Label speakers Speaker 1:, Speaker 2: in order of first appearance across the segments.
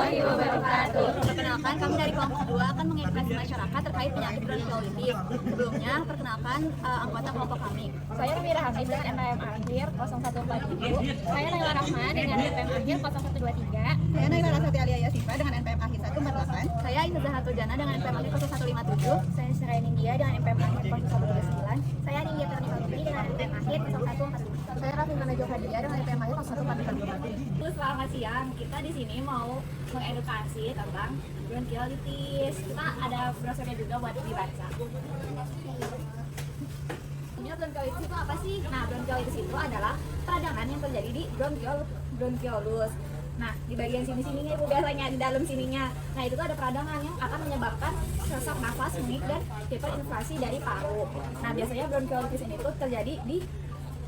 Speaker 1: warahmatullahi wabarakatuh.
Speaker 2: Perkenalkan, kami dari kelompok 2 akan mengedukasi masyarakat terkait penyakit bronkiolitis. Sebelumnya, perkenalkan anggota kelompok kami.
Speaker 1: Saya Mira Hamid dengan NPM akhir 0147. Saya Naila Rahman dengan NPM akhir 0123.
Speaker 2: Saya Naila Rasati Alia Yasifa dengan NPM akhir 148. Saya Indah Zahatul Jana dengan NPM akhir 0157.
Speaker 1: Saya Sirain India dengan NPM akhir 0139.
Speaker 2: Saya Ninggia Ternika Putri dengan NPM akhir 0145.
Speaker 1: Saya Raffi Najo Hadia dengan NPM akhir 0145.
Speaker 2: Selamat siang, kita di sini mau mengedukasi tentang bronkiolitis. Kita ada brosurnya juga buat dibaca. Bronkiolitis itu apa sih? Nah, bronkiolitis itu adalah peradangan yang terjadi di bronkiolus. Nah, di bagian sini-sini nih Bu, biasanya di dalam sininya. Nah, itu tuh ada peradangan yang akan menyebabkan sesak nafas, nyeri, dan hiperinflasi dari paru. Nah, biasanya bronkiolitis ini tuh terjadi di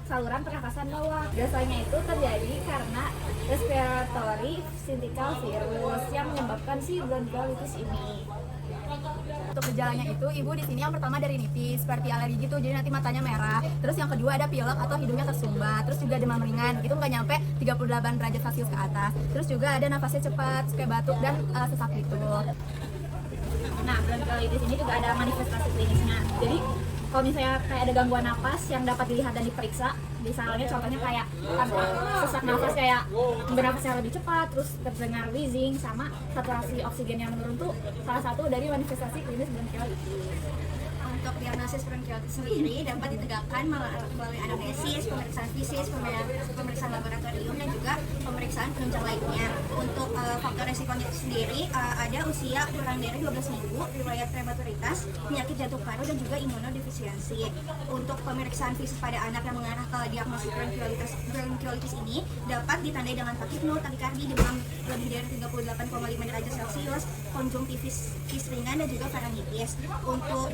Speaker 2: saluran pernafasan bawah. Biasanya itu terjadi karena respiratory syncytial virus yang menyebabkan si bronkiolitis ini. Untuk gejalanya itu, ibu di sini yang pertama dari nipis, seperti alergi gitu, jadi nanti matanya merah. Terus yang kedua ada pilek atau hidungnya tersumbat. Terus juga demam ringan, itu nggak nyampe 38 derajat Celcius ke atas. Terus juga ada nafasnya cepat, kayak batuk dan sesak gitu. Nah, bronkiolitis ini juga ada manifestasi klinisnya. Jadi kalau misalnya kayak ada gangguan napas yang dapat dilihat dan diperiksa, misalnya contohnya kayak sesak nafas, kayak bernafasnya lebih cepat, terus terdengar wheezing, sama saturasi oksigen yang menurun tuh salah satu dari manifestasi klinis bronkiolitis. Untuk diagnosis bronkiolitis sendiri dapat ditegakkan melalui anamnesis, pemeriksaan fisik, pemeriksaan laboratorium, dan juga pemeriksaan penunjang lainnya. Untuk faktor resikonya sendiri ada usia kurang dari 12 minggu, riwayat prematoritas, penyakit jantung paru, dan juga imunodefisiensi. Untuk pemeriksaan fisik pada anak yang mengarah ke diagnosis bronkiolitis ini dapat ditandai dengan takipnu, takikardi, demam lebih dari 38,5 derajat Celcius, konjungtivitis ringan, dan juga faringitis. Untuk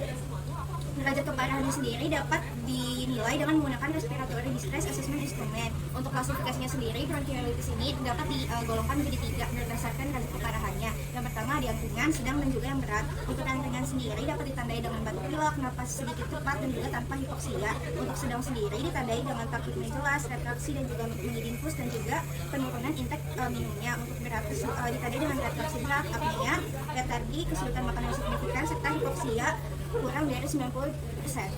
Speaker 2: derajat keparahannya sendiri dapat dinilai dengan menggunakan respiratory distress assessment instrument. Untuk klasifikasinya sendiri, bronkiolitis ini dapat digolongkan menjadi 3 berdasarkan derajat keparahannya. Yang pertama ada yang ringan, sedang, dan juga yang berat. Untuk yang ringan sendiri dapat ditandai dengan batuk pilek, napas sedikit cepat, dan juga tanpa hipoksia. Untuk sedang sendiri ditandai dengan takut jelas, retraksi, dan juga mengidinfus, dan juga penurunan intake minumnya. Untuk berat ditandai dengan retraksi berat, apnea, letargi, kesulitan makan yang signifikan, serta hipoksia kurang dari 90%.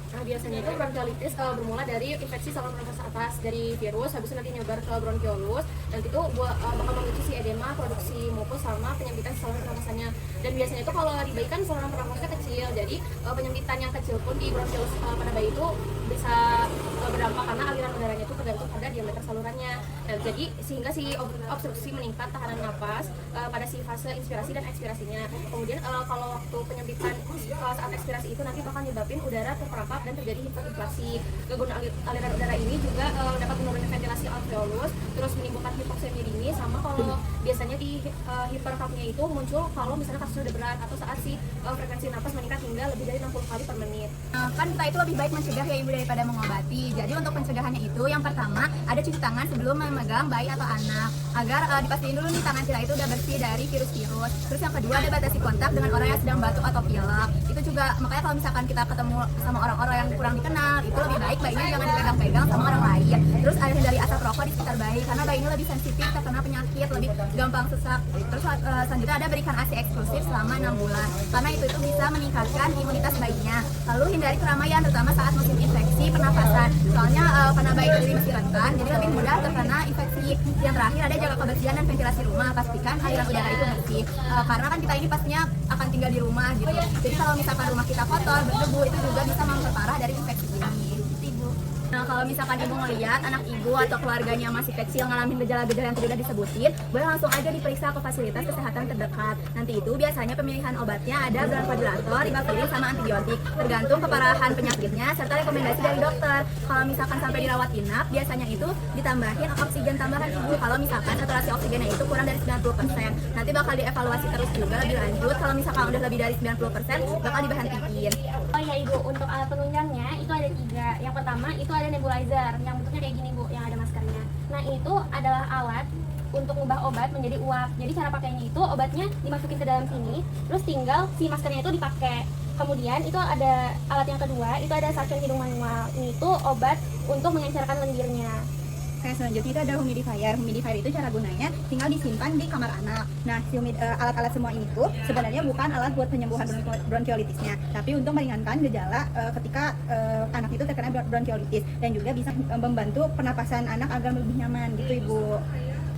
Speaker 1: Nah, biasanya itu bronkiolitis bermula dari infeksi saluran pernafasan atas dari virus, habis itu nanti nyebar ke bronkiolus, nanti itu bakal memicu si edema, produksi mukus, sama penyempitan saluran pernafasannya. Dan biasanya itu kalau di bayi kan saluran pernafasannya kecil, jadi penyempitan yang kecil pun di bronkiolus pada bayi itu bisa berdampak karena aliran udaranya itu tergantung pada diameter salurannya. Nah, jadi sehingga si obstruksi meningkat tahanan napas pada si fase inspirasi dan ekspirasinya. Kemudian kalau waktu penyempitan saat ekspirasi itu nanti bakal nyebabin udara terperangkap dan terjadi hiperinflasi. Gangguan aliran udara ini juga dapat menurunkan ventilasi alveolus, terus menimbulkan hipoksemia dini, sama kalau biasanya di hiperkapnia itu muncul kalau misalnya kasusnya udah berat atau saat si frekuensi napas meningkat hingga lebih dari 60 kali per menit.
Speaker 2: Kan kita itu lebih baik mencegah ya ibu daripada mengobati. Jadi untuk pencegahannya itu yang pertama ada cuci tangan sebelum memegang bayi atau anak, agar dipastiin dulu nih tangan kita itu udah bersih dari virus-virus. Terus yang kedua ada batasi kontak dengan orang yang sedang batuk atau pilek. Itu juga makanya kalau misalkan kita ketemu sama orang-orang yang kurang dikenal, itu lebih baik bayinya jangan dipegang-pegang sama orang lain. Terus ada dari asap rokok di sekitar bayi karena bayi ini lebih sensitif terkena penyakit, lebih gampang sesak. Terus selanjutnya ada berikan ASI eksklusif selama 6 bulan karena itu bisa meningkatkan imunitas bayinya. Lalu hindari keramaian terutama saat musim infeksi pernafasan. Soalnya karena bayi sendiri masih rentan, jadi lebih mudah terkena infeksi. Yang terakhir ada jaga kebersihan dan ventilasi rumah, pastikan aliran udara itu bersih. Karena kan kita ini pastinya akan tinggal di rumah gitu. Jadi kalau misalkan rumah kita kotor, berdebu, itu juga bisa memperparah dari infeksi ini. Nah, kalau misalkan ibu melihat anak ibu atau keluarganya masih kecil ngalamin gejala-gejala yang tadi udah disebutin, boleh langsung aja diperiksa ke fasilitas kesehatan terdekat. Nanti itu biasanya pemilihan obatnya ada bronchodilator, ribavirin, sama antibiotik, tergantung keparahan penyakitnya serta rekomendasi dari dokter. Kalau misalkan sampai dirawat inap, biasanya itu ditambahin oksigen tambahan ibu. Kalau misalkan saturasi oksigennya itu kurang dari 90%, nanti bakal dievaluasi terus juga lebih lanjut. Kalau misalkan udah lebih dari 90%, bakal diberhentiin.
Speaker 1: Oh ya ibu, untuk alat penunjangnya itu ada 3. Yang pertama itu ada nebulizer yang bentuknya kayak gini bu, yang ada maskernya. Nah itu adalah alat untuk mengubah obat menjadi uap. Jadi cara pakainya itu obatnya dimasukin ke dalam sini, terus tinggal si maskernya itu dipakai. Kemudian itu ada alat yang kedua, itu ada suction hidung manual. Ini tuh obat untuk mengencerkan lendirnya.
Speaker 2: Kayak selanjutnya itu ada humidifier. Humidifier itu cara gunanya tinggal disimpan di kamar anak. Nah, si alat-alat semua ini tuh sebenarnya bukan alat buat penyembuhan bronkiolitisnya, tapi untuk meringankan gejala ketika anak itu terkena bronkiolitis, dan juga bisa membantu pernapasan anak agar lebih nyaman gitu, Ibu.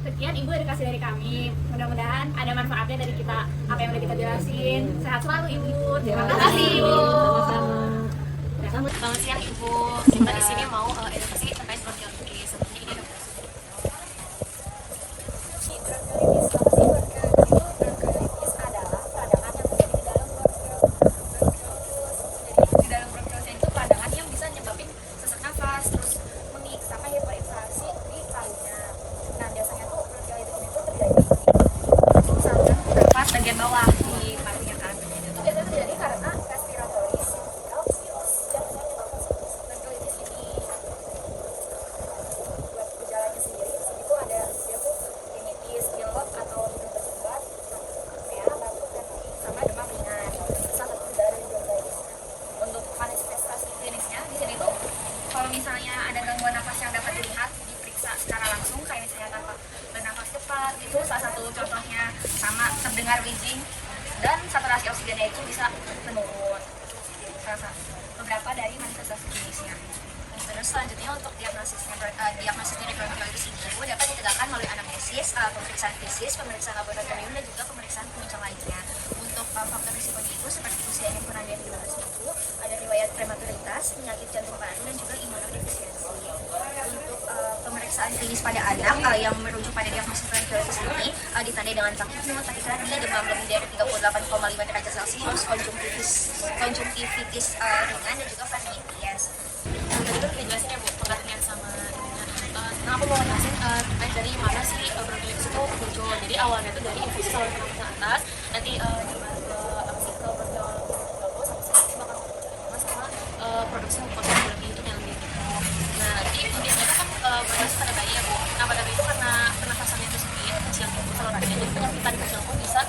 Speaker 3: Sekian Ibu edukasi dari kami. Mudah-mudahan ada manfaatnya dari kita apa yang udah kita jelasin. Sehat selalu Ibu. Terima kasih Ibu.
Speaker 1: Selamat siang Ibu. Kita di sini mau edukasi terkait bronkiolitis. Seperti ini ada bagian bawah di parunya kan. Itu biasanya terjadi karena respiratory syncytial virus yang bisa menyebabkan bronkiolitis ini. Buat gejalanya sendiri, di sini tuh ada dia tuh rinitis, pilek atau hidung berdebat, merah, batuk dan sama demam ringan. Salah satu gejala dari bronkiolitis. Untuk manifestasi klinisnya di sini tuh kalau misalnya ada gangguan napas yang dapat dilihat diperiksa secara langsung, kayak misalnya tanpa bernafas cepat, itu salah satu contohnya, sama terdengar wheezing dan saturasi oksigennya itu bisa menurun. Salah satu beberapa dari manifestasi klinisnya. Terus selanjutnya untuk diagnosis dari bronkiolitis ini dapat ditegakkan melalui anamnesis, pemeriksaan fisis, pemeriksaan laboratorium dan juga pemeriksaan penunjang lainnya. Untuk faktor risikonya itu seperti usia yang kurang dari 15 minggu, ada riwayat prematuritas, penyakit jantung paru dan juga imunodefisiensi. Untuk pemeriksaan klinis pada anak yang merujuk pada diagnosis bronkiolitis ini ditandai dengan sakit mulut, tachycardia, demam lebih dari 38,5 derajat Celcius, konjungtivitis ringan dan juga faringitis. Tadi udah dijelasin ya Bu, pengertian sama ininya. Nah aku mau jelasin terkait dari mana sih bronkiolitis itu muncul. Jadi awalnya itu dari infeksi saluran pernafasan atas, nanti nyebar ke apa sih ke bronkiolitis, nanti bakal sama produksi mukosa yang lebih itu yang lebih. Nah nanti biasanya itu kan berasal pada bayi ya Bu. Nah pada bayi itu karena pernafasannya itu sendiri kecil salurannya, jadi penyempitan kecil pun bisa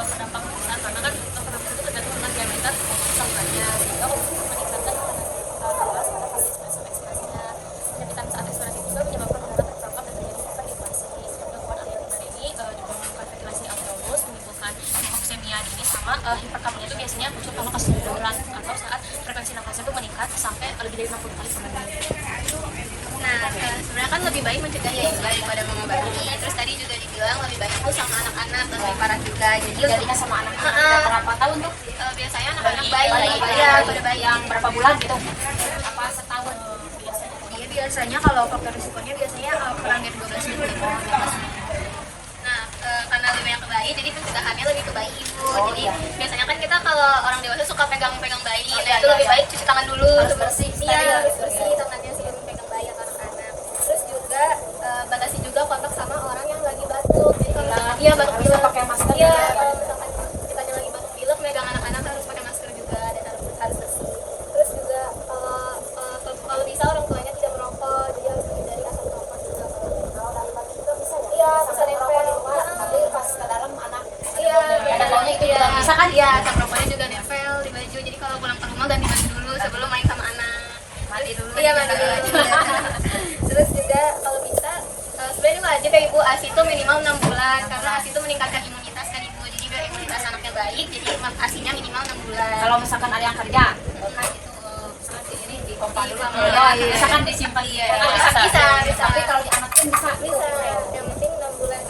Speaker 1: berdampak besar karena kan pernafasan itu tergantung dengan diameter salurannya, sehingga untuk meningkatkan luas pada fase ekspresinya. Penyempitan saat ekspresi juga menyebabkan udara terperangkap dan terjadi hiperventilasi. Gangguan aliran udara ini juga menyebabkan ventilasi alveolus, menimbulkan hipoksemia dini, sama hiperkapnia itu biasanya muncul kalau kesuburan atau saat frekuensi nafasnya itu meningkat sampai lebih dari 60 kali per menit. Nah, sebenarnya kan lebih baik mencegah ya daripada mengobati. Terus tadi juga dibilang lebih baik itu sama anak-anak, lebih parah juga. Jadi jadinya sama anak-anak berapa tahun tuh? Biasanya anak-anak bayi, ya pada bayi yang berapa bulan gitu? Apa setahun biasanya? Iya biasanya kalau faktor risikonya biasanya kurang dari 12 minggu. Nah, karena lebih banyak ke bayi, jadi pencegahannya lebih ke bayi Ibu. Jadi biasanya kan kita kalau orang dewasa suka pegang-pegang bayi, nah itu lebih baik cuci tangan dulu, harus bersih. Iya, harus bersih tangannya sebelum pegang bayi atau anak-anak. Terus juga batasi juga kontak sama orang yang lagi batuk. Jadi kalau iya batuk pilek pakai masker. Iya, kalau misalkan kita lagi batuk pilek, megang anak-anak harus pakai masker juga dan harus bersih. Terus juga kalau bisa orang tuanya tidak merokok, jadi harus menghindari asap rokok juga. Kalau dari batuk juga bisa ya? Iya, bisa nempel. Tapi pas ke dalam anak. Iya, itu juga bisa kan? Iya, asap rokoknya juga nempel di baju. Jadi kalau pulang ke rumah ganti baju dulu sebelum main sama anak. Mandi dulu. Iya, mandi dulu. Terus juga kalau bisa sebenarnya wajib ya Ibu ASI itu minimal 6 bulan karena ASI itu meningkatkan imunitas kan Ibu. Jadi biar imunitas anaknya baik, jadi ASI-nya minimal 6 bulan. Kalau misalkan ada yang kerja, kan itu misalkan ini dipompa dulu. Misalkan disimpan bisa. Tapi kalau di anak kan bisa. Yang penting 6 bulan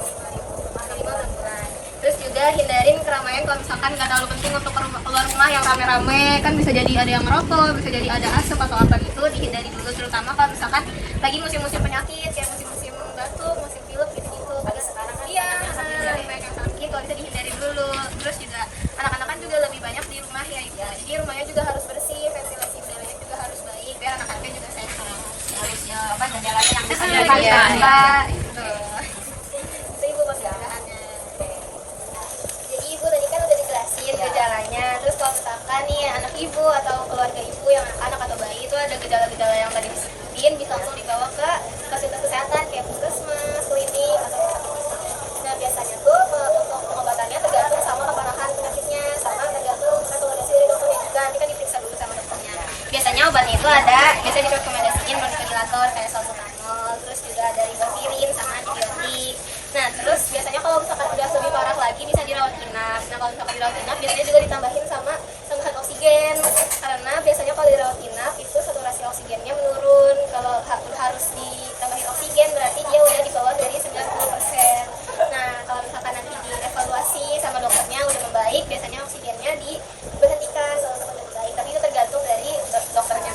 Speaker 1: minimal 6 bulan. Terus juga hindarin keramaian kalau misalkan nggak terlalu penting untuk keluar rumah yang rame-rame, kan bisa jadi ada yang merokok, bisa jadi ada asap atau apa gitu, dihindari dulu, terutama kalau misalkan lagi musim-musim penyakit kayak musim-musim batuk, musim pilek gitu-gitu. Ada sekarang kan iya, banyak yang sakit, kalau bisa dihindari dulu. Terus juga anak-anak kan juga lebih banyak di rumah ya Ibu. Jadi rumahnya juga harus bersih, ventilasi udaranya juga harus baik biar anak-anaknya juga sehat. Harus apa gejalanya yang bisa gitu. Itu Ibu pencegahannya. Jadi Ibu tadi kan udah dijelasin gejalanya. Terus kalau misalkan nih anak Ibu atau keluarga Ibu yang anak atau bayi itu ada gejala-gejala yang tadi disebutin, bisa langsung dibawa ke fasilitas kesehatan kayak puskesmas, klinik atau nah biasanya tuh untuk pengobatannya tergantung sama keparahan penyakitnya, sama tergantung rekomendasi dari dokternya juga. Nanti kan diperiksa dulu sama dokternya. Biasanya obatnya itu ada, biasanya direkomendasiin bronchodilator kayak salbutamol, terus juga ada biasanya kalau misalkan udah lebih parah lagi bisa dirawat inap. Nah kalau misalkan dirawat inap biasanya juga ditambahin sama tambahan oksigen, karena biasanya kalau dirawat inap itu saturasi oksigennya menurun. Kalau harus ditambahin oksigen berarti dia udah di bawah dari 90%. Nah kalau misalkan nanti dievaluasi sama dokternya udah membaik, biasanya oksigennya diberhentikan kalau udah membaik, tapi itu tergantung dari dokternya.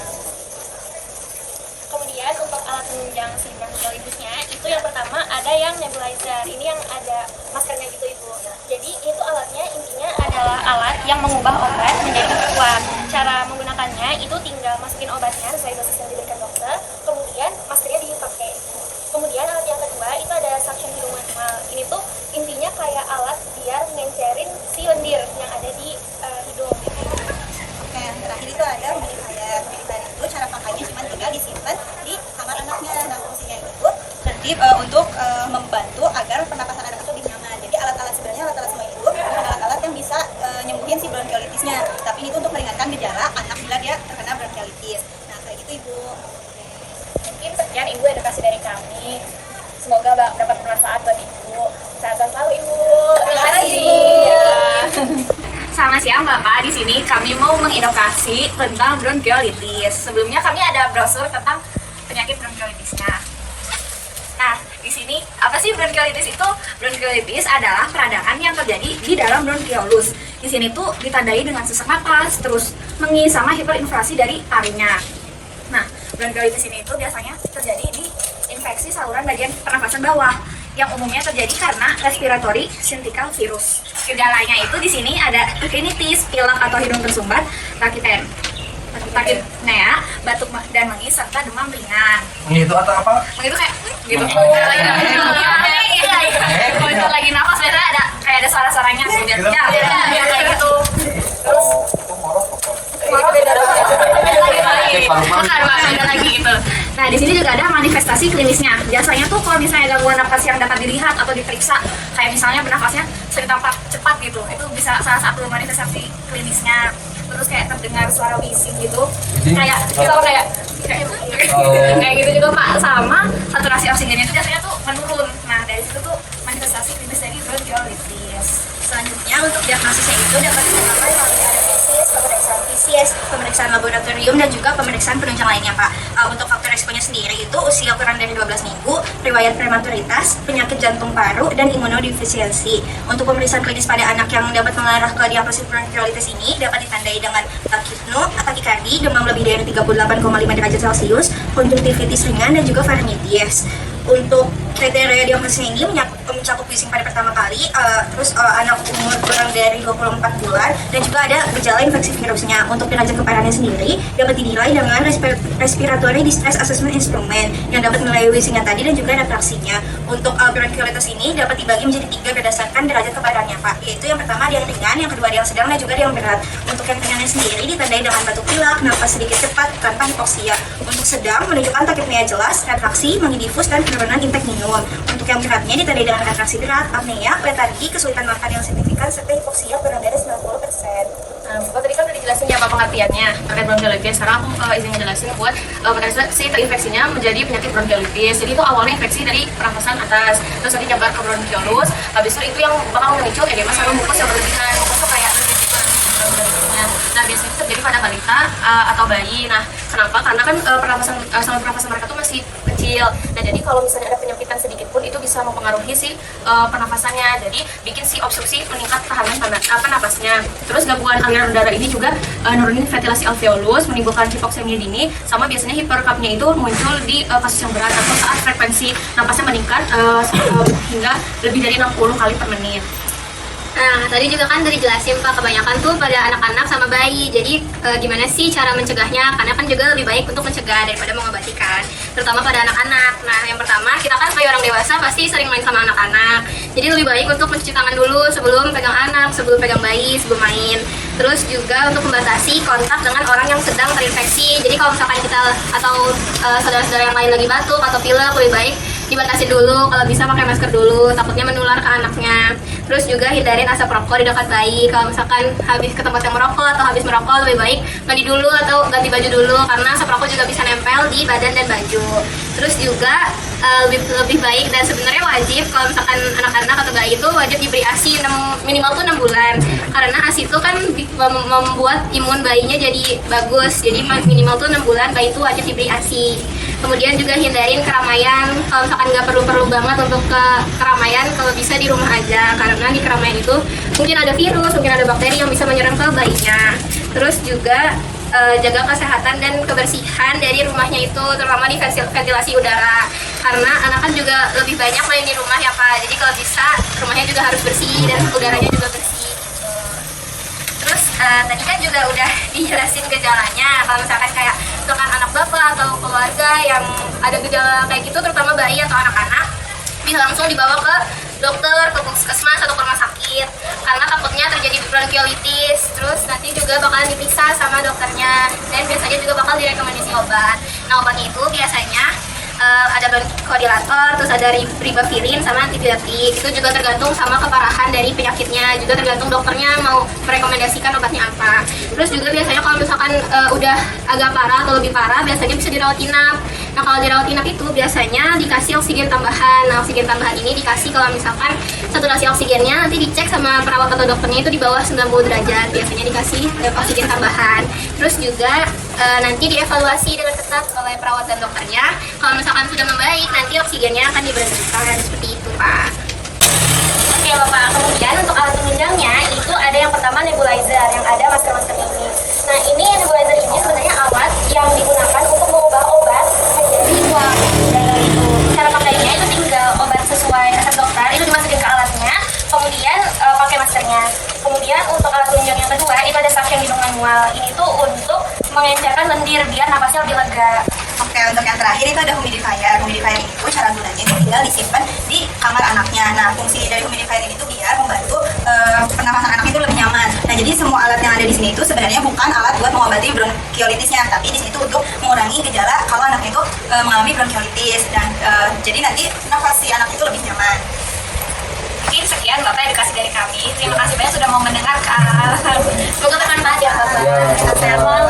Speaker 1: Kemudian untuk alat penunjang si bronkiolitisnya itu yang pertama ada yang nebulizer. Ini yang ada maskernya gitu Ibu. Jadi itu alatnya intinya adalah alat yang mengubah obat menjadi lebih kuat. Cara menggunakannya itu tinggal masukin obatnya sesuai dosis yang diberikan dokter, kemudian maskernya dipakai. Kemudian alat yang kedua itu ada suction hidung manual. Ini tuh intinya kayak alat biar ngencerin si lendir yang ada di hidung.
Speaker 4: Oke, yang terakhir itu ada humidifier. Humidifier itu cara pakainya cuma tinggal disimpan di kamar anaknya. Nah, fungsinya itu nanti untuk membantu agar pernapasan anak itu lebih nyaman. Jadi alat-alat sebenarnya alat-alat semua itu bukan alat-alat yang bisa nyembuhin si bronkiolitisnya, tapi ini tuh untuk meringankan gejala anak bila dia terkena bronkiolitis. Nah, kayak gitu Ibu.
Speaker 3: Mungkin sekian Ibu edukasi dari kami. Semoga dapat bermanfaat buat Ibu. Sehat selalu Ibu.
Speaker 4: Terima kasih.
Speaker 3: Selamat siang Bapak, di sini kami mau mengedukasi tentang bronkiolitis. Sebelumnya kami ada brosur tentang penyakit bronkiolitisnya. Nah, di sini apa sih bronkiolitis itu? Bronkiolitis adalah peradangan yang terjadi di dalam bronkiolus. Di sini tuh ditandai dengan sesak napas, terus mengis sama hiperinflasi dari taringnya. Nah, bronkiolitis ini itu biasanya terjadi di infeksi saluran bagian pernafasan bawah yang umumnya terjadi karena respiratory syncytial virus. Gejalanya itu di sini ada rhinitis, pilek atau hidung tersumbat, takipnea, batuk dan mengis serta demam ringan.
Speaker 5: Itu atau apa?
Speaker 3: Itu kayak gitu. Kalau itu lagi nafas biasanya ada kayak ada suara-suaranya gitu. Ya, kayak gitu. Terus beda lagi gitu. Nah, di sini juga ada manifestasi klinisnya. Biasanya tuh kalau misalnya gangguan napas yang dapat dilihat atau diperiksa, kayak misalnya bernafasnya sering tampak cepat gitu, itu bisa salah satu manifestasi klinisnya. Terus kayak terdengar suara bising gitu, kayak kayak gitu juga Pak. Sama saturasi oksigennya itu biasanya tuh menurun. Nah, dari situ tuh manifestasi klinis dari bronkiolitis.
Speaker 4: Selanjutnya untuk diagnosisnya itu dapat dilakukan melalui anamnesis, pemeriksaan PCS, pemeriksaan laboratorium dan juga pemeriksaan penunjang lainnya Pak. Untuk faktor resikonya sendiri itu usia kurang dari 12 minggu, riwayat prematuritas, penyakit jantung paru, dan imunodefisiensi. Untuk pemeriksaan klinis pada anak yang dapat mengarah ke diagnosis bronkiolitis ini dapat ditandai dengan takipno, takikardi, demam lebih dari 38,5 derajat Celcius, konjungtivitis ringan, dan juga faringitis. Untuk kriteria diagnosisnya ini mencakup bising pada pertama kali, terus anak umur kurang dari 24 bulan, dan juga ada gejala infeksi virusnya. Untuk derajat keparahannya sendiri dapat dinilai dengan respiratory distress assessment instrument yang dapat menilai bisingnya tadi dan juga retraksinya. Untuk bronkiolitis ini dapat dibagi menjadi 3 berdasarkan derajat keparahannya Pak, yaitu yang pertama ada yang ringan, yang kedua ada yang sedang, dan juga ada yang berat. Untuk yang ringannya sendiri ditandai dengan batuk pilek, napas sedikit cepat tanpa hipoksia. Untuk sedang menunjukkan takipnea jelas, retraksi, mengidifus, dan penurunan intake minum. Untuk yang beratnya ditandai dengan retraksi berat, apnea, letargi, kesulitan makan yang signifikan, serta hipoksia kurang dari 90%.
Speaker 1: Nah, Bapak tadi kan udah dijelasin ya apa pengertiannya terkait bronkiolitis. Sekarang aku izin ngejelasin buat si terinfeksinya menjadi penyakit bronkiolitis. Jadi itu awalnya infeksi dari pernafasan atas, terus nanti nyebar ke bronkiolus. Habis itu yang bakal memicu edema sama mukus yang berlebihan. Mukus tuh kayak nah biasanya itu terjadi pada balita atau bayi. Nah, kenapa? Karena kan saluran pernafasan mereka tuh masih kecil. Nah, jadi kalau misalnya ada penyempitan sedikit pun itu bisa mempengaruhi si pernafasannya. Jadi bikin si obstruksi meningkat tahanan napasnya. Terus gangguan aliran udara ini juga nurunin ventilasi alveolus, menimbulkan hipoksemia dini, sama biasanya hiperkapnia itu muncul di kasus yang berat atau saat frekuensi napasnya meningkat hingga lebih dari 60 kali per menit.
Speaker 6: Nah, tadi juga kan dari jelasin Pak, kebanyakan tuh pada anak-anak sama bayi. Jadi gimana sih cara mencegahnya? Karena kan juga lebih baik untuk mencegah daripada mengobati kan, terutama pada anak-anak. Nah, yang pertama kita kan sebagai orang dewasa pasti sering main sama anak-anak. Jadi lebih baik untuk mencuci tangan dulu sebelum pegang anak, sebelum pegang bayi, sebelum main. Terus juga untuk membatasi kontak dengan orang yang sedang terinfeksi. Jadi kalau misalkan kita atau saudara-saudara yang lain lagi batuk atau pilek, lebih baik dibatasin dulu, kalau bisa pakai masker dulu, takutnya menular ke anaknya. Terus juga hindarin asap rokok di dekat bayi. Kalau misalkan habis ke tempat yang merokok atau habis merokok, lebih baik mandi dulu atau ganti baju dulu, karena asap rokok juga bisa nempel di badan dan baju. Terus juga lebih baik dan sebenarnya wajib kalau misalkan anak-anak atau bayi itu wajib diberi ASI minimal tuh 6 bulan, karena ASI itu kan membuat imun bayinya jadi bagus. Jadi minimal tuh 6 bulan bayi itu wajib diberi ASI. Kemudian juga hindarin keramaian, kalau misalkan nggak perlu banget untuk ke keramaian, kalau bisa di rumah aja, karena di keramaian itu mungkin ada virus, mungkin ada bakteri yang bisa menyerang ke bayinya. Terus juga jaga kesehatan dan kebersihan dari rumahnya itu, terutama di ventilasi udara, karena anak kan juga lebih banyak main di rumah ya Pak, jadi kalau bisa rumahnya juga harus bersih dan udaranya juga bersih. Terus tadi kan juga udah dijelasin gejalanya, kalau misalkan kayak misalkan anak bapak atau keluarga yang ada gejala kayak gitu, terutama bayi atau anak-anak, bisa langsung dibawa ke dokter, ke puskesmas atau ke rumah sakit, karena takutnya terjadi bronkiolitis. Terus nanti juga bakalan diperiksa sama dokternya, dan biasanya juga bakal direkomendasi obat. Nah, obatnya itu biasanya ada bronchodilator, terus ada ribavirin sama antibiotik. Itu juga tergantung sama keparahan dari penyakitnya, juga tergantung dokternya mau merekomendasikan obatnya apa. Terus juga biasanya kalau misalkan udah agak parah atau lebih parah, biasanya bisa dirawat inap. Nah, kalau dirawat inap itu biasanya dikasih oksigen tambahan. Nah, oksigen tambahan ini dikasih kalau misalkan saturasi oksigennya nanti dicek sama perawat atau dokternya itu di bawah 90 derajat. Biasanya dikasih oksigen tambahan. Terus juga nanti dievaluasi dengan ketat oleh perawat dan dokternya. Kalau misalkan sudah membaik, nanti oksigennya akan diberhentikan, seperti itu Pak. Oke Bapak, kemudian untuk alat penunjangnya itu ada yang pertama nebulizer, yang ada masker-masker ini. Nah, ini nebulizer ini sebenarnya alat yang digunakan untuk mengubah obat menjadi uap udara itu. Cara pakainya itu tinggal obat sesuai resep dokter itu dimasukin ke alatnya, kemudian pakai maskernya. Kemudian untuk alat penunjang yang kedua itu ada suction hidung manual. Ini tuh untuk mengencerkan lendir biar napasnya lebih lega.
Speaker 4: Oke, untuk yang terakhir itu ada humidifier. Humidifier itu cara gunanya itu tinggal disimpan di kamar anaknya. Nah, fungsi dari humidifier ini itu biar membantu pernapasan anak itu lebih nyaman. Nah, jadi semua alat yang ada di sini itu sebenarnya bukan alat buat mengobati bronkiolitisnya, tapi di sini itu untuk mengurangi gejala kalau anak itu mengalami bronkiolitis, dan jadi nanti nafas si anak itu lebih nyaman.
Speaker 3: Mungkin sekian Bapak edukasi dari kami. Terima kasih banyak sudah mau mendengarkan. Semoga bermanfaat ya Bapak. Sehat selalu.